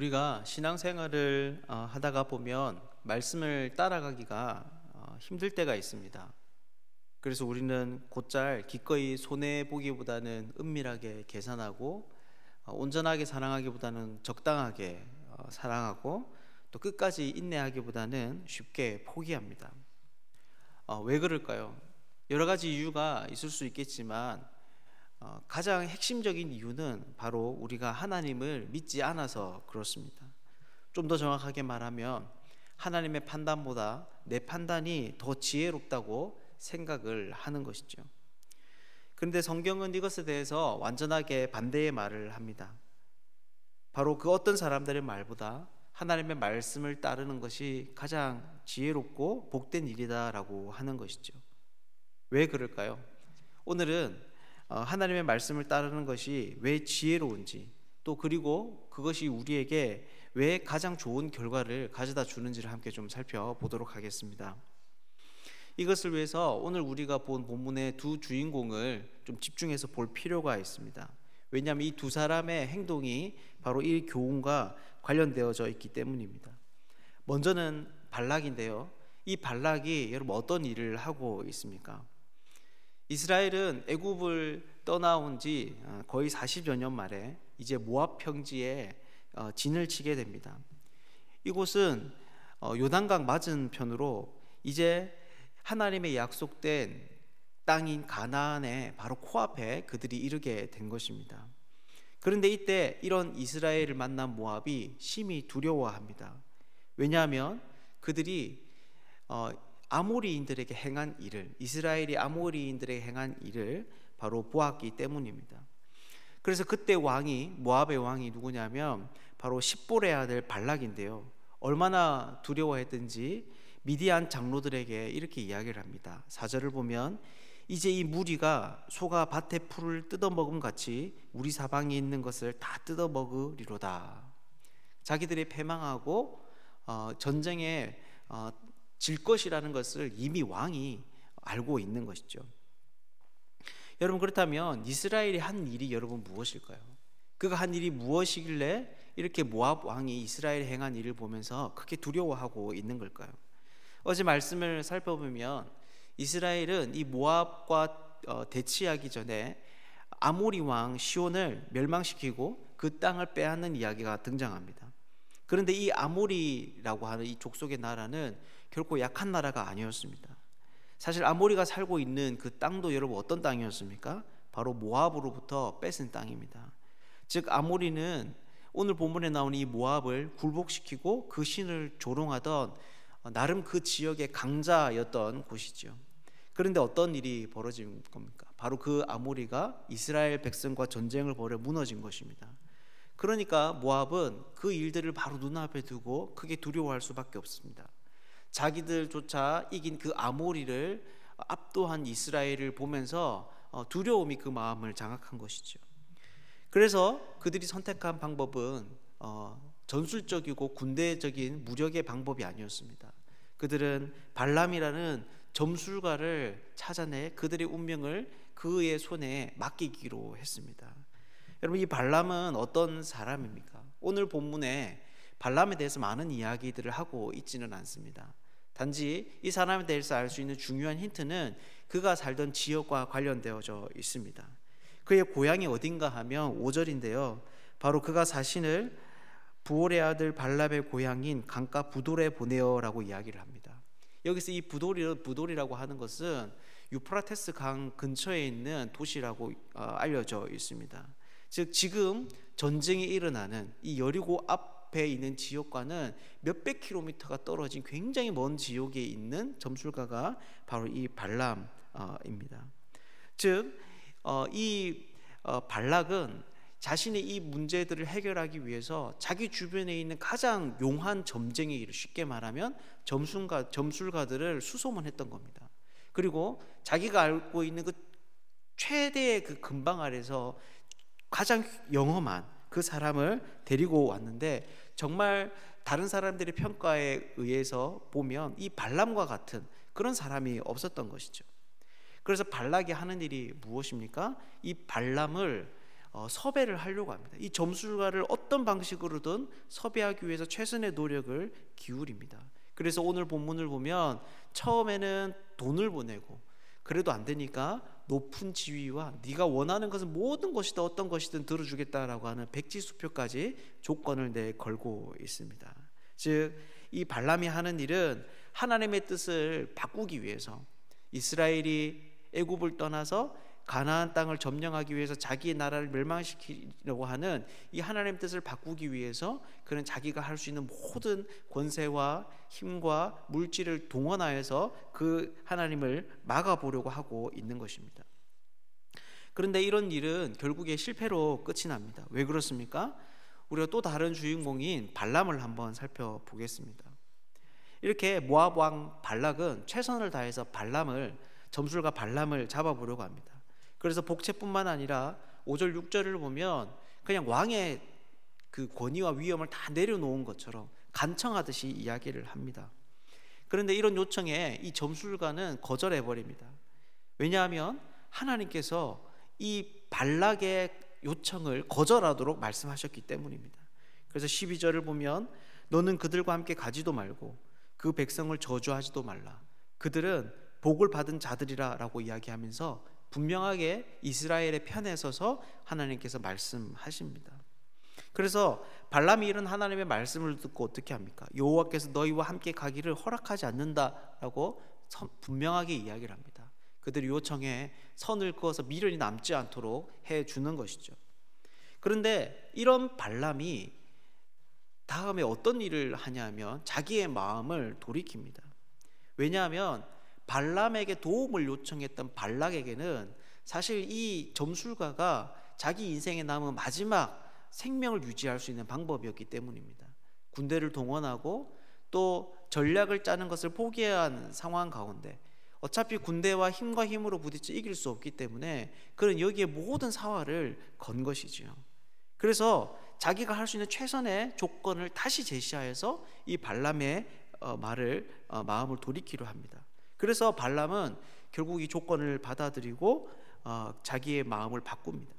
우리가 신앙생활을 하다가 보면 말씀을 따라가기가 힘들 때가 있습니다. 그래서 우리는 곧잘 기꺼이 손해보기보다는 은밀하게 계산하고 온전하게 사랑하기보다는 적당하게 사랑하고 또 끝까지 인내하기보다는 쉽게 포기합니다. 왜 그럴까요? 여러 가지 이유가 있을 수 있겠지만 가장 핵심적인 이유는 바로 우리가 하나님을 믿지 않아서 그렇습니다. 좀 더 정확하게 말하면 하나님의 판단보다 내 판단이 더 지혜롭다고 생각을 하는 것이죠. 그런데 성경은 이것에 대해서 완전하게 반대의 말을 합니다. 바로 그 어떤 사람들의 말보다 하나님의 말씀을 따르는 것이 가장 지혜롭고 복된 일이다라고 하는 것이죠. 왜 그럴까요? 오늘은 하나님의 말씀을 따르는 것이 왜 지혜로운지, 또 그리고 그것이 우리에게 왜 가장 좋은 결과를 가져다 주는지를 함께 좀 살펴보도록 하겠습니다. 이것을 위해서 오늘 우리가 본 본문의 두 주인공을 좀 집중해서 볼 필요가 있습니다. 왜냐하면 이 두 사람의 행동이 바로 이 교훈과 관련되어져 있기 때문입니다. 먼저는 발락인데요. 이 발락이 여러분 어떤 일을 하고 있습니까? 이스라엘은 애굽을 떠나온 지 거의 40여 년 만에 이제 모압 평지에 진을 치게 됩니다. 이곳은 요단강 맞은편으로 이제 하나님의 약속된 땅인 가나안의 바로 코앞에 그들이 이르게 된 것입니다. 그런데 이때 이런 이스라엘을 만난 모압이 심히 두려워합니다. 왜냐하면 그들이 아모리인들에게 행한 일을, 이스라엘이 아모리인들에게 행한 일을 바로 보았기 때문입니다. 그래서 그때 왕이, 모압의 왕이 누구냐면 바로 십볼의 아들 발락인데요. 얼마나 두려워했든지 미디안 장로들에게 이렇게 이야기를 합니다. 4절을 보면 이제 이 무리가 소가 밭의 풀을 뜯어먹음 같이 우리 사방에 있는 것을 다 뜯어먹으리로다. 자기들이 패망하고 전쟁에 질 것이라는 것을 이미 왕이 알고 있는 것이죠. 여러분, 그렇다면 이스라엘이 한 일이 여러분 무엇일까요? 그가 한 일이 무엇이길래 이렇게 모압 왕이 이스라엘이 행한 일을 보면서 크게 두려워하고 있는 걸까요? 어제 말씀을 살펴보면 이스라엘은 이 모압과 대치하기 전에 아모리 왕 시온을 멸망시키고 그 땅을 빼앗는 이야기가 등장합니다. 그런데 이 아모리라고 하는 이 족속의 나라는 결코 약한 나라가 아니었습니다. 사실 아모리가 살고 있는 그 땅도 여러분 어떤 땅이었습니까? 바로 모압으로부터 뺏은 땅입니다. 즉 아모리는 오늘 본문에 나오는 이 모압을 굴복시키고 그 신을 조롱하던 나름 그 지역의 강자였던 곳이죠. 그런데 어떤 일이 벌어진 겁니까? 바로 그 아모리가 이스라엘 백성과 전쟁을 벌여 무너진 것입니다. 그러니까 모압은 그 일들을 바로 눈앞에 두고 크게 두려워할 수밖에 없습니다. 자기들조차 이긴 그 아모리를 압도한 이스라엘을 보면서 두려움이 그 마음을 장악한 것이죠. 그래서 그들이 선택한 방법은 전술적이고 군대적인 무력의 방법이 아니었습니다. 그들은 발람이라는 점술가를 찾아내 그들의 운명을 그의 손에 맡기기로 했습니다. 여러분, 이 발람은 어떤 사람입니까? 오늘 본문에 발람에 대해서 많은 이야기들을 하고 있지는 않습니다. 단지 이 사람에 대해서 알 수 있는 중요한 힌트는 그가 살던 지역과 관련되어져 있습니다. 그의 고향이 어딘가 하면 5절인데요. 바로 그가 자신을 부올의 아들 발람의 고향인 강가 부돌에 보내어라고 이야기를 합니다. 여기서 이 부돌이라고 하는 것은 유프라테스 강 근처에 있는 도시라고 알려져 있습니다. 즉 지금 전쟁이 일어나는 이 여리고 앞에 있는 지역과는 몇백 킬로미터가 떨어진 굉장히 먼 지역에 있는 점술가가 바로 이 발람입니다. 즉 이 발락은 자신의 이 문제들을 해결하기 위해서 자기 주변에 있는 가장 용한 점쟁이를, 쉽게 말하면 점술가들을 수소문했던 겁니다. 그리고 자기가 알고 있는 그 최대의 그 근방 아래서 가장 영험한 그 사람을 데리고 왔는데 정말 다른 사람들의 평가에 의해서 보면 이 발람과 같은 그런 사람이 없었던 것이죠. 그래서 발락이 하는 일이 무엇입니까? 이 발람을 섭외를 하려고 합니다. 이 점술가를 어떤 방식으로든 섭외하기 위해서 최선의 노력을 기울입니다. 그래서 오늘 본문을 보면 처음에는 돈을 보내고 그래도 안 되니까 높은 지위와 네가 원하는 것은 모든 것이든 어떤 것이든 들어주겠다라고 하는 백지수표까지 조건을 내걸고 있습니다. 즉, 이 발람이 하는 일은 하나님의 뜻을 바꾸기 위해서 이스라엘이 애굽을 떠나서 가나안 땅을 점령하기 위해서 자기의 나라를 멸망시키려고 하는 이 하나님의 뜻을 바꾸기 위해서 그는 자기가 할 수 있는 모든 권세와 힘과 물질을 동원하여서 그 하나님을 막아보려고 하고 있는 것입니다. 그런데 이런 일은 결국에 실패로 끝이 납니다. 왜 그렇습니까? 우리가 또 다른 주인공인 발람을 한번 살펴보겠습니다. 이렇게 모압 왕 발락은 최선을 다해서 점술가 발람을 잡아보려고 합니다. 그래서 복채뿐만 아니라 5절 6절을 보면 그냥 왕의 그 권위와 위엄을 다 내려놓은 것처럼 간청하듯이 이야기를 합니다. 그런데 이런 요청에 이 점술가는 거절해버립니다. 왜냐하면 하나님께서 이 발락의 요청을 거절하도록 말씀하셨기 때문입니다. 그래서 12절을 보면 너는 그들과 함께 가지도 말고 그 백성을 저주하지도 말라. 그들은 복을 받은 자들이라 라고 이야기하면서 분명하게 이스라엘의 편에 서서 하나님께서 말씀하십니다. 그래서 발람이 이런 하나님의 말씀을 듣고 어떻게 합니까? 여호와께서 너희와 함께 가기를 허락하지 않는다라고 분명하게 이야기를 합니다. 그들의 요청에 선을 그어서 미련이 남지 않도록 해주는 것이죠. 그런데 이런 발람이 다음에 어떤 일을 하냐면 자기의 마음을 돌이킵니다. 왜냐하면 발람에게 도움을 요청했던 발락에게는 사실 이 점술가가 자기 인생에 남은 마지막 생명을 유지할 수 있는 방법이었기 때문입니다. 군대를 동원하고 또 전략을 짜는 것을 포기해야 하는 상황 가운데 어차피 군대와 힘과 힘으로 부딪혀 이길 수 없기 때문에 그는 여기에 모든 사활을 건 것이지요. 그래서 자기가 할 수 있는 최선의 조건을 다시 제시하여서 이 발람의 마음을 돌이키려 합니다. 그래서 발람은 결국 이 조건을 받아들이고 자기의 마음을 바꿉니다.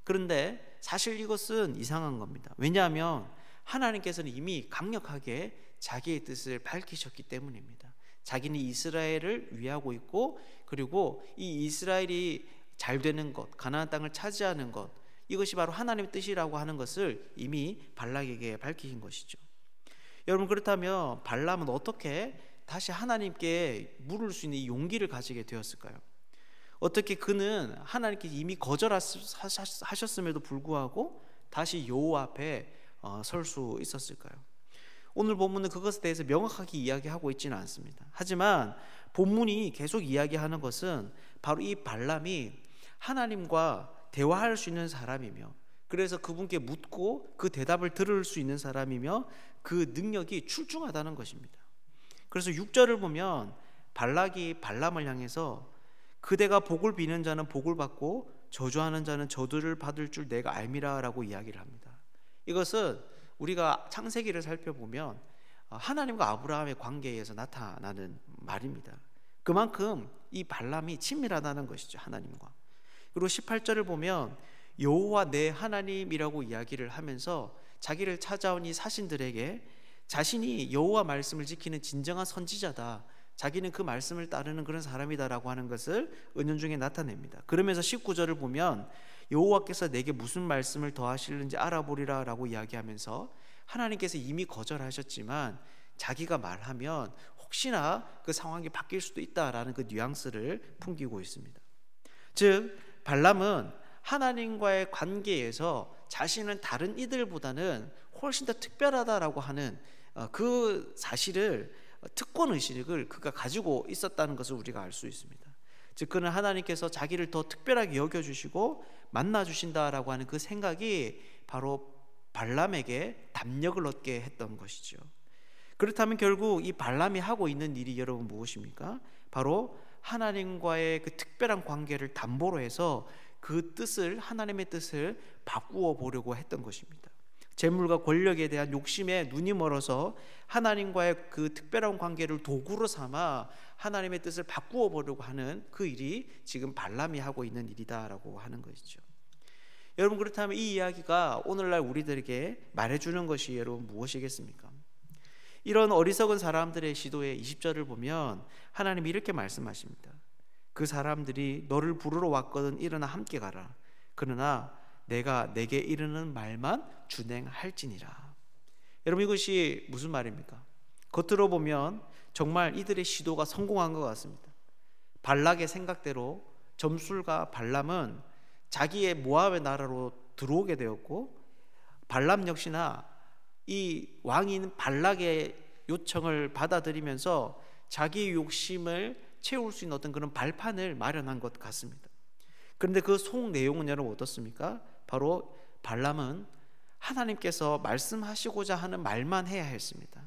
그런데 사실 이것은 이상한 겁니다. 왜냐하면 하나님께서는 이미 강력하게 자기의 뜻을 밝히셨기 때문입니다. 자기는 이스라엘을 위하고 있고 그리고 이 이스라엘이 잘 되는 것, 가나안 땅을 차지하는 것, 이것이 바로 하나님의 뜻이라고 하는 것을 이미 발락에게 밝히신 것이죠. 여러분, 그렇다면 발람은 어떻게 다시 하나님께 물을 수 있는 이 용기를 가지게 되었을까요? 어떻게 그는 하나님께 이미 거절하셨음에도 불구하고 다시 여호와 앞에 설 수 있었을까요? 오늘 본문은 그것에 대해서 명확하게 이야기하고 있지는 않습니다. 하지만 본문이 계속 이야기하는 것은 바로 이 발람이 하나님과 대화할 수 있는 사람이며 그래서 그분께 묻고 그 대답을 들을 수 있는 사람이며 그 능력이 출중하다는 것입니다. 그래서 6절을 보면 발락이 발람을 향해서 그대가 복을 비는 자는 복을 받고 저주하는 자는 저주를 받을 줄 내가 알미라 라고 이야기를 합니다. 이것은 우리가 창세기를 살펴보면 하나님과 아브라함의 관계에서 나타나는 말입니다. 그만큼 이 발람이 친밀하다는 것이죠, 하나님과. 그리고 18절을 보면 여호와 내 하나님이라고 이야기를 하면서 자기를 찾아온 이 사신들에게 자신이 여호와 말씀을 지키는 진정한 선지자다, 자기는 그 말씀을 따르는 그런 사람이다라고 하는 것을 은연중에 나타냅니다. 그러면서 19절을 보면 여호와께서 내게 무슨 말씀을 더하시는지 알아보리라 라고 이야기하면서 하나님께서 이미 거절하셨지만 자기가 말하면 혹시나 그 상황이 바뀔 수도 있다라는 그 뉘앙스를 풍기고 있습니다. 즉 발람은 하나님과의 관계에서 자신은 다른 이들보다는 훨씬 더 특별하다라고 하는 그 사실을, 특권의식을 그가 가지고 있었다는 것을 우리가 알 수 있습니다. 즉 그는 하나님께서 자기를 더 특별하게 여겨주시고 만나주신다라고 하는 그 생각이 바로 발람에게 담력을 얻게 했던 것이죠. 그렇다면 결국 이 발람이 하고 있는 일이 여러분 무엇입니까? 바로 하나님과의 그 특별한 관계를 담보로 해서 그 뜻을, 하나님의 뜻을 바꾸어 보려고 했던 것입니다. 재물과 권력에 대한 욕심에 눈이 멀어서 하나님과의 그 특별한 관계를 도구로 삼아 하나님의 뜻을 바꾸어 보려고 하는 그 일이 지금 발람이 하고 있는 일이다라고 하는 것이죠. 여러분, 그렇다면 이 이야기가 오늘날 우리들에게 말해주는 것이 여러분 무엇이겠습니까? 이런 어리석은 사람들의 시도의 20절을 보면 하나님이 이렇게 말씀하십니다. 그 사람들이 너를 부르러 왔거든 일어나 함께 가라. 그러나 내가 내게 이르는 말만 준행할지니라. 여러분, 이것이 무슨 말입니까? 겉으로 보면 정말 이들의 시도가 성공한 것 같습니다. 발락의 생각대로 점술가 발람은 자기의 모압의 나라로 들어오게 되었고, 발람 역시나 이 왕인 발락의 요청을 받아들이면서 자기의 욕심을 채울 수 있는 어떤 그런 발판을 마련한 것 같습니다. 그런데 그 속 내용은 여러분 어떻습니까? 바로 발람은 하나님께서 말씀하시고자 하는 말만 해야 했습니다.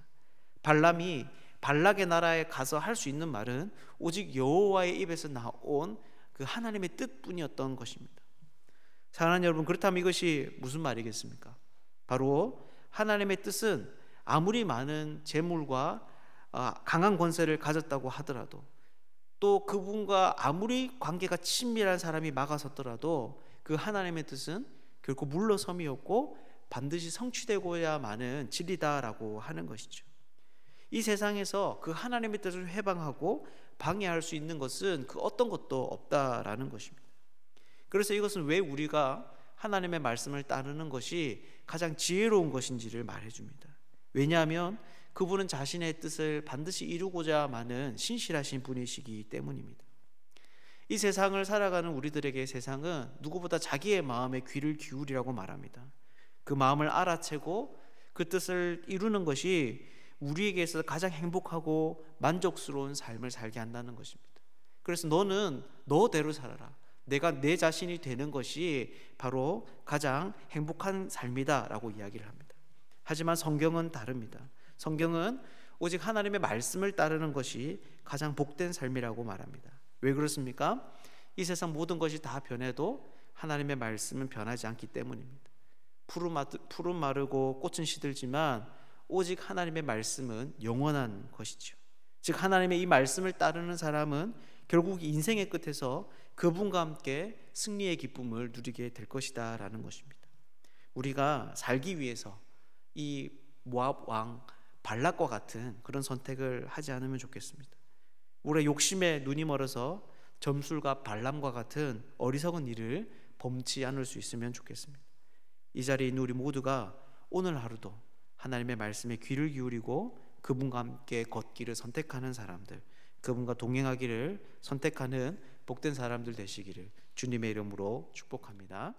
발람이 발락의 나라에 가서 할 수 있는 말은 오직 여호와의 입에서 나온 그 하나님의 뜻뿐이었던 것입니다. 사랑하는 여러분, 그렇다면 이것이 무슨 말이겠습니까? 바로 하나님의 뜻은 아무리 많은 재물과 강한 권세를 가졌다고 하더라도, 또 그분과 아무리 관계가 친밀한 사람이 막아섰더라도 그 하나님의 뜻은 결코 물러섬이었고 반드시 성취되고야만은 진리다라고 하는 것이죠. 이 세상에서 그 하나님의 뜻을 회방하고 방해할 수 있는 것은 그 어떤 것도 없다라는 것입니다. 그래서 이것은 왜 우리가 하나님의 말씀을 따르는 것이 가장 지혜로운 것인지를 말해줍니다. 왜냐하면 그분은 자신의 뜻을 반드시 이루고자만은 신실하신 분이시기 때문입니다. 이 세상을 살아가는 우리들에게 세상은 누구보다 자기의 마음에 귀를 기울이라고 말합니다. 그 마음을 알아채고 그 뜻을 이루는 것이 우리에게 있어서 가장 행복하고 만족스러운 삶을 살게 한다는 것입니다. 그래서 너는 너대로 살아라. 내가 내 자신이 되는 것이 바로 가장 행복한 삶이다 라고 이야기를 합니다. 하지만 성경은 다릅니다. 성경은 오직 하나님의 말씀을 따르는 것이 가장 복된 삶이라고 말합니다. 왜 그렇습니까? 이 세상 모든 것이 다 변해도 하나님의 말씀은 변하지 않기 때문입니다. 풀은 마르고 꽃은 시들지만 오직 하나님의 말씀은 영원한 것이죠. 즉 하나님의 이 말씀을 따르는 사람은 결국 인생의 끝에서 그분과 함께 승리의 기쁨을 누리게 될 것이다 라는 것입니다. 우리가 살기 위해서 이 모압 왕 발락과 같은 그런 선택을 하지 않으면 좋겠습니다. 우리의 욕심에 눈이 멀어서 점술가 발람과 같은 어리석은 일을 범치 않을 수 있으면 좋겠습니다. 이 자리에 있는 우리 모두가 오늘 하루도 하나님의 말씀에 귀를 기울이고 그분과 함께 걷기를 선택하는 사람들, 그분과 동행하기를 선택하는 복된 사람들 되시기를 주님의 이름으로 축복합니다.